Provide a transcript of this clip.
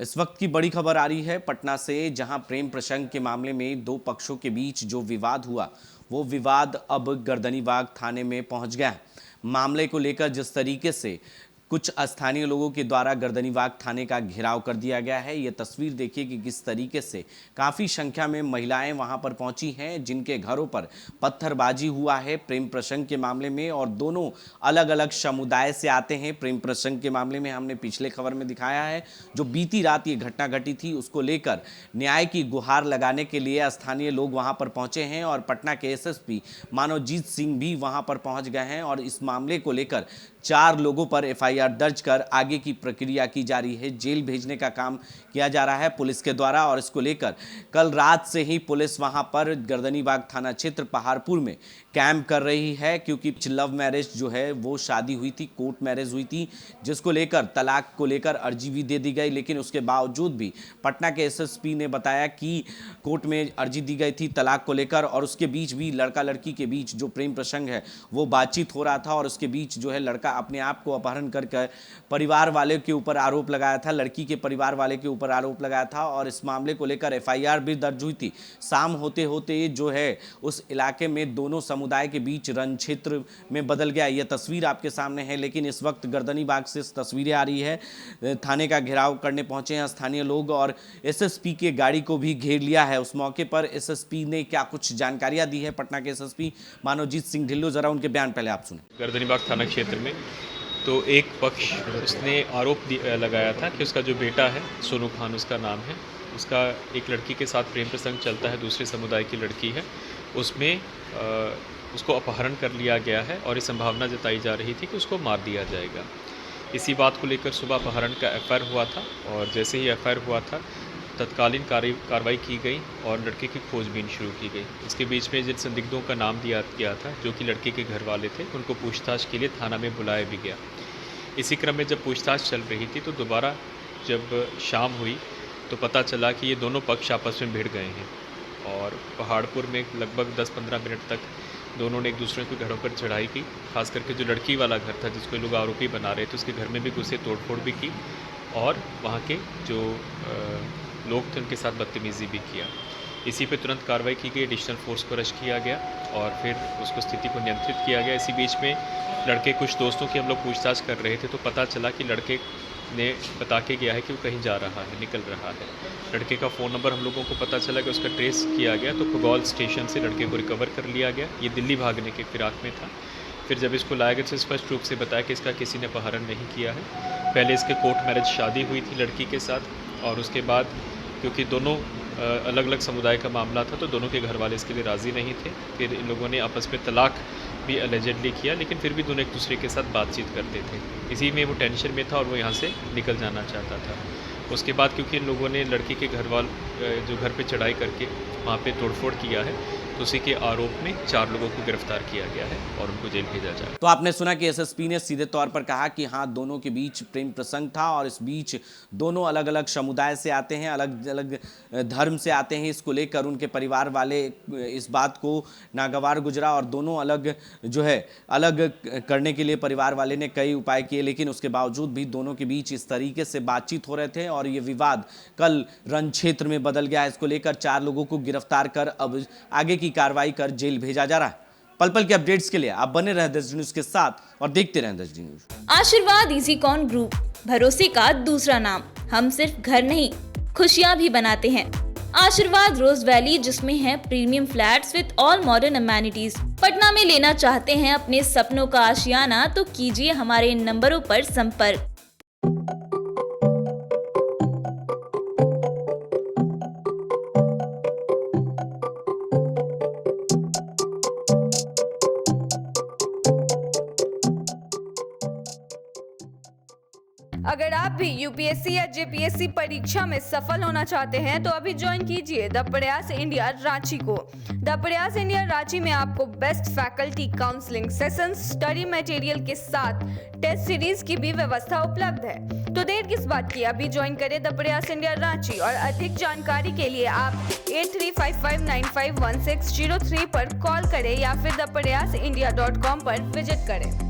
इस वक्त की बड़ी खबर आ रही है पटना से, जहां प्रेम प्रसंग के मामले में दो पक्षों के बीच जो विवाद हुआ वो विवाद अब गर्दनीबाग थाने में पहुंच गया है। मामले को लेकर जिस तरीके से कुछ स्थानीय लोगों के द्वारा गर्दनीबाग थाने का घेराव कर दिया गया है, ये तस्वीर देखिए कि किस तरीके से काफ़ी संख्या में महिलाएं वहां पर पहुंची हैं, जिनके घरों पर पत्थरबाजी हुआ है प्रेम प्रसंग के मामले में। और दोनों अलग अलग समुदाय से आते हैं। प्रेम प्रसंग के मामले में हमने पिछले खबर में दिखाया है, जो बीती रात ये घटना घटी थी, उसको लेकर न्याय की गुहार लगाने के लिए स्थानीय लोग वहां पर पहुंचे हैं और पटना के एसएसपी मानवजीत सिंह भी वहां पर पहुंच गए हैं। और इस मामले को लेकर 4 लोगों पर एफआईआर दर्ज कर आगे की प्रक्रिया की जा रही है। जेल भेजने का काम किया जा रहा है पुलिस के द्वारा। और इसको लेकर कल रात से ही पुलिस वहां पर गर्दनीबाग थाना क्षेत्र पहाड़पुर में कैंप कर रही है, क्योंकि लव मैरिज जो है वो शादी हुई थी, कोर्ट मैरिज हुई थी, जिसको लेकर तलाक को लेकर अर्जी भी दे दी गई। लेकिन उसके बावजूद भी पटना के एसएसपी ने बताया कि कोर्ट में अर्जी दी गई थी तलाक को लेकर, और उसके बीच भी लड़का लड़की के बीच जो प्रेम प्रसंग है वो बातचीत हो रहा था। और उसके बीच जो है लड़का अपने आप को अपहरण करके परिवार वाले के ऊपर आरोप लगाया था, लड़की के परिवार वाले के ऊपर आरोप लगाया था। और इस मामले को लेकर एफआईआर भी दर्ज हुई थी। शाम होते होते जो है उस इलाके में दोनों समुदाय के बीच रण क्षेत्र में बदल गया। यह तस्वीर आपके सामने है। लेकिन इस वक्त गर्दनीबाग से तस्वीरें आ रही है। थाने का घेराव करने पहुंचे हैं स्थानीय लोग और एसएसपी के गाड़ी को भी घेर लिया है। उस मौके पर एसएसपी ने क्या कुछ जानकारियां दी है, पटना के एसएसपी मानवजीत सिंह ढिल्लों, जरा उनके बयान पहले आप सुने। गर्दनीबाग थाना क्षेत्र में तो एक पक्ष उसने आरोप लगाया था कि उसका जो बेटा है, सोनू खान उसका नाम है, उसका एक लड़की के साथ प्रेम प्रसंग चलता है, दूसरे समुदाय की लड़की है, उसमें उसको अपहरण कर लिया गया है और ये संभावना जताई जा रही थी कि उसको मार दिया जाएगा। इसी बात को लेकर सुबह अपहरण का एफआईआर हुआ था और जैसे ही एफआईआर हुआ था तत्कालीन कार्रवाई की गई और लड़के की खोजबीन शुरू की गई। इसके बीच में जिन संदिग्धों का नाम दिया गया था, जो कि लड़के के घर वाले थे, उनको पूछताछ के लिए थाना में बुलाया भी गया। इसी क्रम में जब पूछताछ चल रही थी तो दोबारा जब शाम हुई तो पता चला कि ये दोनों पक्ष आपस में भिड़ गए हैं और पहाड़पुर में लगभग 10-15 मिनट तक दोनों ने एक दूसरे के घरों पर चढ़ाई की। खास करके जो लड़की वाला घर था, जिसको लोग आरोपी बना रहे थे, उसके घर में भी घुसे, तोड़फोड़ भी की और वहाँ के जो लोग थे उनके साथ बदतमीज़ी भी किया। इसी पे तुरंत कार्रवाई की गई, एडिशनल फोर्स को रश किया गया और फिर उसको स्थिति को नियंत्रित किया गया। इसी बीच में लड़के कुछ दोस्तों की हम लोग पूछताछ कर रहे थे तो पता चला कि लड़के ने बता के गया है कि वो कहीं जा रहा है, निकल रहा है। लड़के का फ़ोन नंबर हम लोगों को पता चला कि उसका ट्रेस किया गया तो खगौल स्टेशन से लड़के को रिकवर कर लिया गया। ये दिल्ली भागने के फिराक में था। फिर जब इसको लाया गया तो स्पष्ट रूप से बताया कि इसका किसी ने अपहरण नहीं किया है। पहले इसके कोर्ट मैरिज शादी हुई थी लड़की के साथ और उसके बाद क्योंकि दोनों अलग अलग समुदाय का मामला था तो दोनों के घर वाले इसके लिए राज़ी नहीं थे। फिर इन लोगों ने आपस में तलाक भी अलेजेडली किया, लेकिन फिर भी दोनों एक दूसरे के साथ बातचीत करते थे। इसी में वो टेंशन में था और वो यहाँ से निकल जाना चाहता था। उसके बाद क्योंकि इन लोगों ने लड़की के जो घर पे चढ़ाई करके वहाँ पे तोड़फोड़ किया है तो उसी के आरोप में 4 लोगों को गिरफ्तार किया गया है और उनको जेल भेजा जाए। तो आपने सुना कि एसएसपी ने सीधे तौर पर कहा कि हाँ, दोनों के बीच प्रेम प्रसंग था और इस बीच दोनों अलग अलग समुदाय से आते हैं, अलग अलग धर्म से आते हैं। इसको लेकर उनके परिवार वाले इस बात को नागवार गुजरा और दोनों अलग जो है अलग करने के लिए परिवार वाले ने कई उपाय किए, लेकिन उसके बावजूद भी दोनों के बीच इस तरीके से बातचीत हो रहे थे और ये विवाद कल रण क्षेत्र में बदल गया। इसको लेकर 4 लोगों को गिरफ्तार कर अब आगे की कार्रवाई कर जेल भेजा जा रहा है। पल पल के अपडेट्स के लिए आप बने रहें 10 न्यूज के साथ और देखते रहें 10 न्यूज। आशीर्वाद इजीकॉन ग्रुप, भरोसे का दूसरा नाम। हम सिर्फ घर नहीं, खुशियां भी बनाते हैं। आशीर्वाद रोज वैली, जिसमें है premium flats with all modern amenities. Patna में लेना चाहते हैं अपने सपनों का आशियाना, तो कीजिए हमारे इन नंबरों पर संपर्क। अगर आप भी यूपीएससी या जेपीएससी परीक्षा में सफल होना चाहते हैं तो अभी ज्वाइन कीजिए द प्रयास इंडिया रांची को। द प्रयास इंडिया रांची में आपको best faculty, counselling sessions, study material के साथ टेस्ट सीरीज की भी व्यवस्था उपलब्ध है। तो देर किस बात की, अभी ज्वाइन करें द प्रयास इंडिया रांची। और अधिक जानकारी के लिए आप 8355951603 पर कॉल करें या फिर thepryasindia.com पर विजिट करें।